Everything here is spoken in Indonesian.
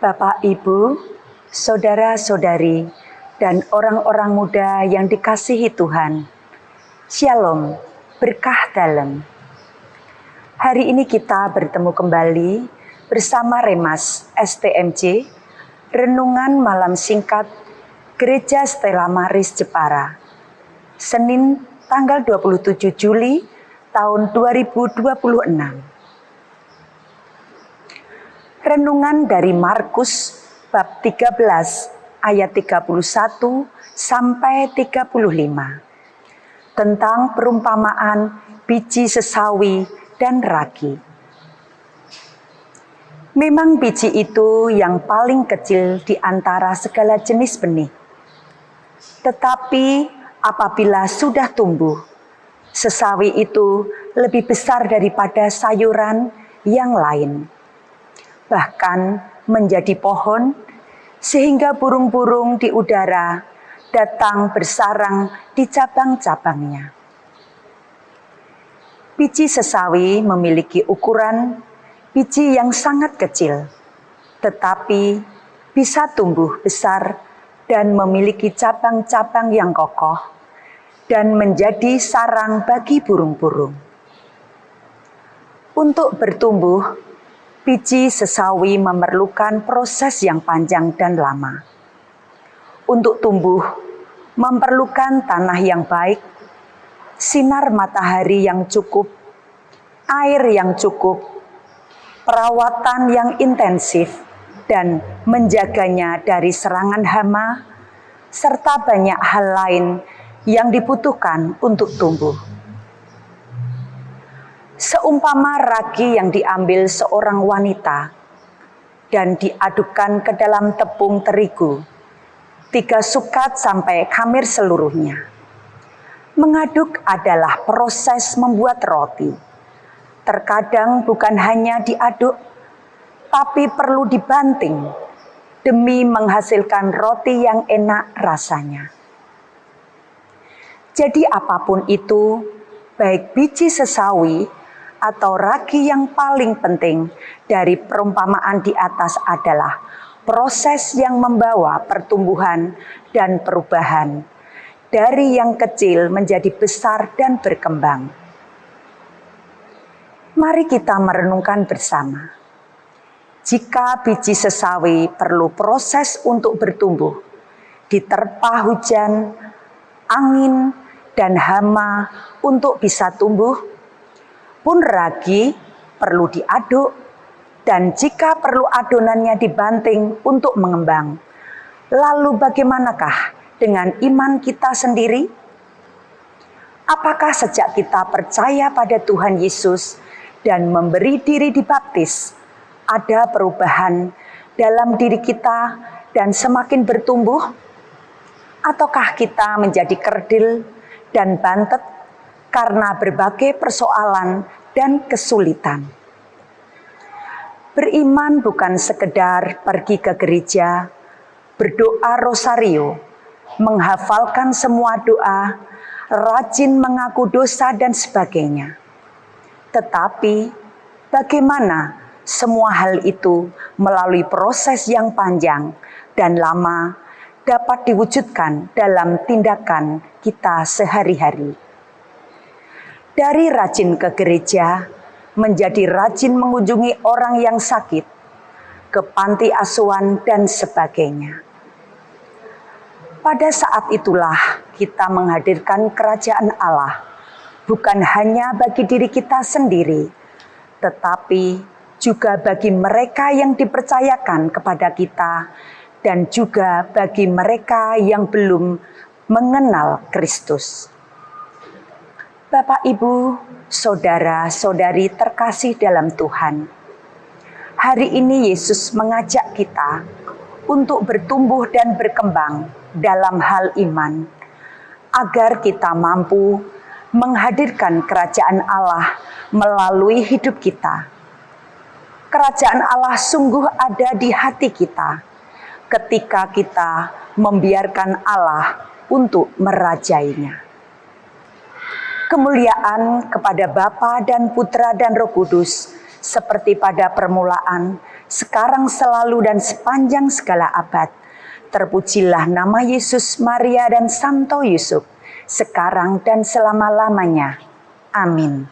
Bapak, Ibu, saudara-saudari, dan orang-orang muda yang dikasihi Tuhan. Shalom, berkah dalam. Hari ini kita bertemu kembali bersama Remas STMJ, Renungan Malam Singkat Gereja Stella Maris Jepara, Senin tanggal 27 Juli tahun 2026. Renungan dari Markus bab 13 ayat 31 sampai 35 tentang perumpamaan biji sesawi dan ragi. Memang biji itu yang paling kecil di antara segala jenis benih. Tetapi apabila sudah tumbuh, sesawi itu lebih besar daripada sayuran yang lain. Bahkan menjadi pohon, sehingga burung-burung di udara datang bersarang di cabang-cabangnya. Biji sesawi memiliki ukuran biji yang sangat kecil, tetapi bisa tumbuh besar dan memiliki cabang-cabang yang kokoh dan menjadi sarang bagi burung-burung. Untuk bertumbuh, biji sesawi memerlukan proses yang panjang dan lama. Untuk tumbuh, memerlukan tanah yang baik, sinar matahari yang cukup, air yang cukup, perawatan yang intensif, dan menjaganya dari serangan hama, serta banyak hal lain yang dibutuhkan untuk tumbuh. Seumpama ragi yang diambil seorang wanita dan diadukkan ke dalam tepung terigu, 3 sukat sampai khamir seluruhnya. Mengaduk adalah proses membuat roti. Terkadang bukan hanya diaduk, tapi perlu dibanting demi menghasilkan roti yang enak rasanya. Jadi apapun itu, baik biji sesawi atau ragi, yang paling penting dari perumpamaan di atas adalah proses yang membawa pertumbuhan dan perubahan dari yang kecil menjadi besar dan berkembang. Mari kita merenungkan bersama. Jika biji sesawi perlu proses untuk bertumbuh, diterpa hujan, angin, dan hama untuk bisa tumbuh, pun ragi perlu diaduk, dan jika perlu adonannya dibanting untuk mengembang. Lalu bagaimanakah dengan iman kita sendiri? Apakah sejak kita percaya pada Tuhan Yesus dan memberi diri dibaptis, ada perubahan dalam diri kita dan semakin bertumbuh? Ataukah kita menjadi kerdil dan bantet karena berbagai persoalan dan kesulitan? Beriman bukan sekedar pergi ke gereja, berdoa rosario, menghafalkan semua doa, rajin mengaku dosa dan sebagainya. Tetapi bagaimana semua hal itu melalui proses yang panjang dan lama dapat diwujudkan dalam tindakan kita sehari-hari. Dari rajin ke gereja, menjadi rajin mengunjungi orang yang sakit, ke panti asuhan, dan sebagainya. Pada saat itulah kita menghadirkan kerajaan Allah, bukan hanya bagi diri kita sendiri, tetapi juga bagi mereka yang dipercayakan kepada kita, dan juga bagi mereka yang belum mengenal Kristus. Bapak, Ibu, saudara-saudari terkasih dalam Tuhan. Hari ini Yesus mengajak kita untuk bertumbuh dan berkembang dalam hal iman, agar kita mampu menghadirkan kerajaan Allah melalui hidup kita. Kerajaan Allah sungguh ada di hati kita ketika kita membiarkan Allah untuk merajainya. Kemuliaan kepada Bapa dan Putra dan Roh Kudus, seperti pada permulaan, sekarang, selalu, dan sepanjang segala abad. Terpujilah nama Yesus, Maria, dan Santo Yusuf, sekarang dan selama-lamanya. Amin.